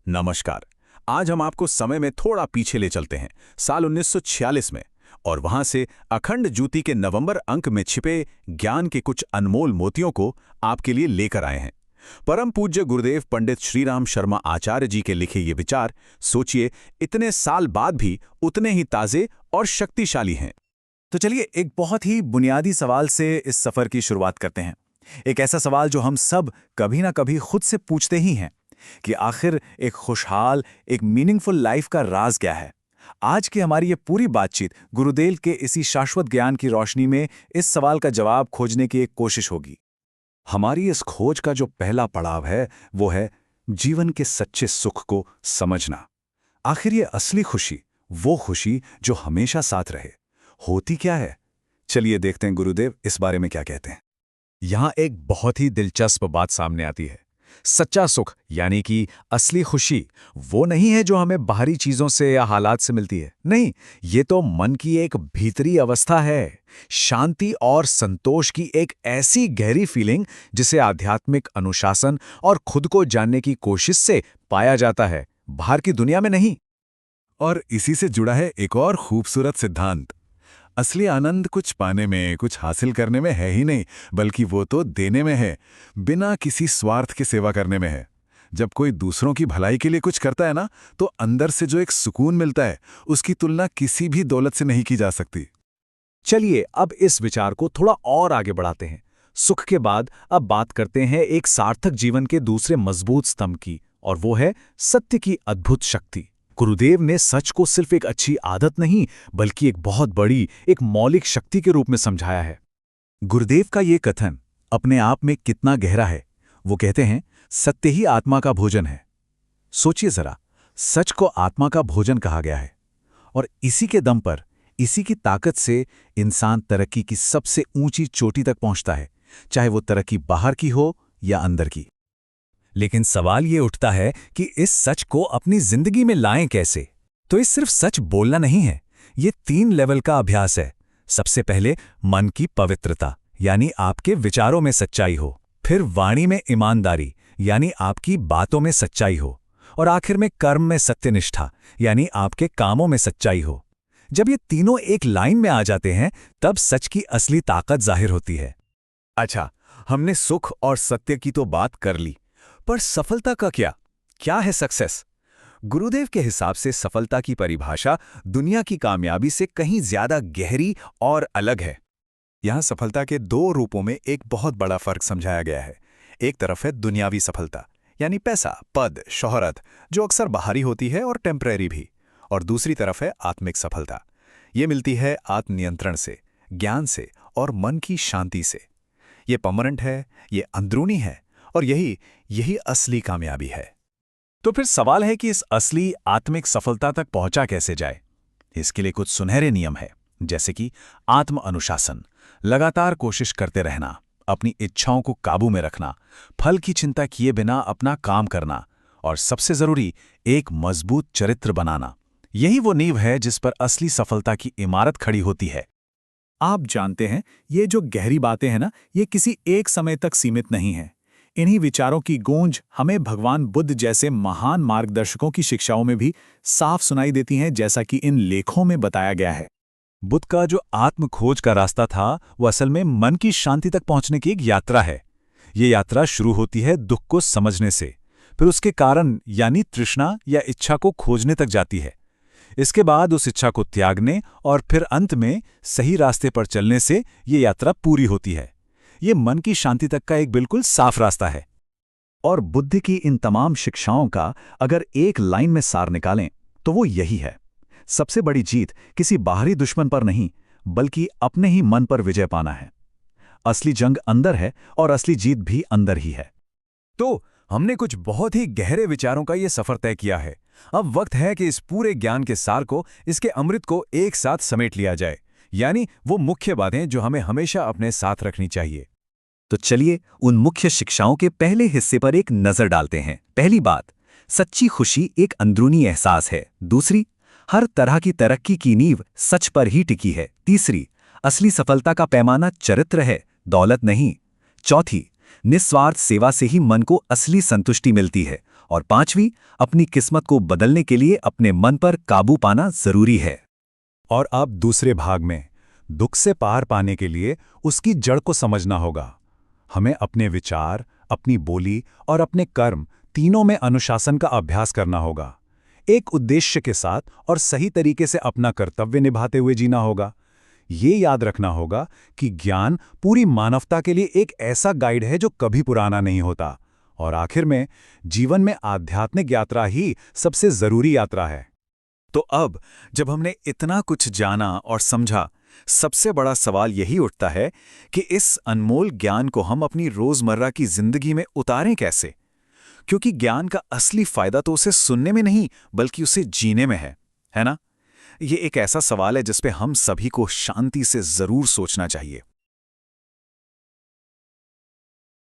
नमस्कार। आज हम आपको समय में थोड़ा पीछे ले चलते हैं, साल 1946 में, और वहां से अखंड ज्योति के नवंबर अंक में छिपे ज्ञान के कुछ अनमोल मोतियों को आपके लिए लेकर आए हैं। परम पूज्य गुरुदेव पंडित श्रीराम शर्मा आचार्य जी के लिखे ये विचार, सोचिए, इतने साल बाद भी उतने ही ताजे और शक्तिशाली हैं। तो चलिए एक बहुत ही बुनियादी सवाल से इस सफर की शुरुआत करते हैं। एक ऐसा सवाल जो हम सब कभी ना कभी खुद से पूछते ही हैं कि आखिर एक खुशहाल, एक मीनिंगफुल लाइफ का राज क्या है। आज की हमारी ये पूरी बातचीत गुरुदेव के इसी शाश्वत ज्ञान की रोशनी में इस सवाल का जवाब खोजने की एक कोशिश होगी। हमारी इस खोज का जो पहला पड़ाव है वो है जीवन के सच्चे सुख को समझना। आखिर ये असली खुशी, वो खुशी जो हमेशा साथ रहे, होती क्या है? चलिए देखते हैं गुरुदेव इस बारे में क्या कहते हैं। यहां एक बहुत ही दिलचस्प बात सामने आती है। सच्चा सुख यानी कि असली खुशी वो नहीं है जो हमें बाहरी चीजों से या हालात से मिलती है। नहीं, ये तो मन की एक भीतरी अवस्था है, शांति और संतोष की एक ऐसी गहरी फीलिंग जिसे आध्यात्मिक अनुशासन और खुद को जानने की कोशिश से पाया जाता है, बाहर की दुनिया में नहीं। और इसी से जुड़ा है एक और खूबसूरत सिद्धांत। असली आनंद कुछ पाने में, कुछ हासिल करने में है ही नहीं, बल्कि वो तो देने में है, बिना किसी स्वार्थ के सेवा करने में है। जब कोई दूसरों की भलाई के लिए कुछ करता है ना, तो अंदर से जो एक सुकून मिलता है, उसकी तुलना किसी भी दौलत से नहीं की जा सकती। चलिए अब इस विचार को थोड़ा और आगे बढ़ाते हैं। सुख के बाद अब बात करते हैं एक सार्थक जीवन के दूसरे मजबूत स्तंभ की, और वो है सत्य की अद्भुत शक्ति। गुरुदेव ने सच को सिर्फ एक अच्छी आदत नहीं, बल्कि एक बहुत बड़ी, एक मौलिक शक्ति के रूप में समझाया है। गुरुदेव का ये कथन अपने आप में कितना गहरा है। वो कहते हैं, सत्य ही आत्मा का भोजन है। सोचिए जरा, सच को आत्मा का भोजन कहा गया है, और इसी के दम पर, इसी की ताकत से इंसान तरक्की की सबसे ऊंची चोटी तक पहुंचता है, चाहे वो तरक्की बाहर की हो या अंदर की। लेकिन सवाल ये उठता है कि इस सच को अपनी जिंदगी में लाएं कैसे? तो ये सिर्फ सच बोलना नहीं है, ये 3 लेवल का अभ्यास है। सबसे पहले मन की पवित्रता, यानी आपके विचारों में सच्चाई हो। फिर वाणी में ईमानदारी, यानी आपकी बातों में सच्चाई हो। और आखिर में कर्म में सत्यनिष्ठा, यानी आपके कामों में सच्चाई हो। जब ये तीनों एक लाइन में आ जाते हैं, तब सच की असली ताकत जाहिर होती है। अच्छा, हमने सुख और सत्य की तो बात कर ली, पर सफलता का क्या? क्या है सक्सेस? गुरुदेव के हिसाब से सफलता की परिभाषा दुनिया की कामयाबी से कहीं ज्यादा गहरी और अलग है। यहां सफलता के 2 रूपों में एक बहुत बड़ा फर्क समझाया गया है। एक तरफ है दुनियावी सफलता, यानी पैसा, पद, शोहरत, जो अक्सर बाहरी होती है और टेम्परेरी भी। और दूसरी तरफ है आत्मिक सफलता। ये मिलती है आत्मनियंत्रण से, ज्ञान से और मन की शांति से। ये परमानेंट है, ये अंदरूनी है, और यही असली कामयाबी है। तो फिर सवाल है कि इस असली आत्मिक सफलता तक पहुंचा कैसे जाए? इसके लिए कुछ सुनहरे नियम है, जैसे कि आत्म अनुशासन, लगातार कोशिश करते रहना, अपनी इच्छाओं को काबू में रखना, फल की चिंता किए बिना अपना काम करना, और सबसे जरूरी, एक मजबूत चरित्र बनाना। यही वो नींव है जिस पर असली सफलता की इमारत खड़ी होती है। आप जानते हैं, ये जो गहरी बातें हैं ना, ये किसी एक समय तक सीमित नहीं है। इन्हीं विचारों की गूंज हमें भगवान बुद्ध जैसे महान मार्गदर्शकों की शिक्षाओं में भी साफ सुनाई देती हैं, जैसा कि इन लेखों में बताया गया है। बुद्ध का जो आत्म खोज का रास्ता था, वो असल में मन की शांति तक पहुंचने की एक यात्रा है। ये यात्रा शुरू होती है दुख को समझने से, फिर उसके कारण यानी तृष्णा या इच्छा को खोजने तक जाती है। इसके बाद उस इच्छा को त्यागने और फिर अंत में सही रास्ते पर चलने से ये यात्रा पूरी होती है। ये मन की शांति तक का एक बिल्कुल साफ रास्ता है। और बुद्ध की इन तमाम शिक्षाओं का अगर एक लाइन में सार निकालें, तो वो यही है, सबसे बड़ी जीत किसी बाहरी दुश्मन पर नहीं, बल्कि अपने ही मन पर विजय पाना है। असली जंग अंदर है, और असली जीत भी अंदर ही है। तो हमने कुछ बहुत ही गहरे विचारों का ये सफर तय किया है। अब वक्त है कि इस पूरे ज्ञान के सार को, इसके अमृत को एक साथ समेट लिया जाए, यानी वो मुख्य बातें जो हमें हमेशा अपने साथ रखनी चाहिए। तो चलिए उन मुख्य शिक्षाओं के पहले हिस्से पर एक नजर डालते हैं। पहली बात, सच्ची खुशी एक अंदरूनी एहसास है। दूसरी, हर तरह की तरक्की की नींव सच पर ही टिकी है। तीसरी, असली सफलता का पैमाना चरित्र है, दौलत नहीं। चौथी, निस्वार्थ सेवा से ही मन को असली संतुष्टि मिलती है। और 5वीं, अपनी किस्मत को बदलने के लिए अपने मन पर काबू पाना जरूरी है। और अब दूसरे भाग में दुख से पार पाने के लिए उसकी जड़ को समझना होगा। हमें अपने विचार, अपनी बोली और अपने कर्म तीनों में अनुशासन का अभ्यास करना होगा। एक उद्देश्य के साथ और सही तरीके से अपना कर्तव्य निभाते हुए जीना होगा। ये याद रखना होगा कि ज्ञान पूरी मानवता के लिए एक ऐसा गाइड है जो कभी पुराना नहीं होता, और आखिर में जीवन में आध्यात्मिक यात्रा ही सबसे जरूरी यात्रा है। तो अब जब हमने इतना कुछ जाना और समझा, सबसे बड़ा सवाल यही उठता है कि इस अनमोल ज्ञान को हम अपनी रोजमर्रा की जिंदगी में उतारें कैसे? क्योंकि ज्ञान का असली फायदा तो उसे सुनने में नहीं, बल्कि उसे जीने में है ना? ये एक ऐसा सवाल है जिस पे हम सभी को शांति से जरूर सोचना चाहिए।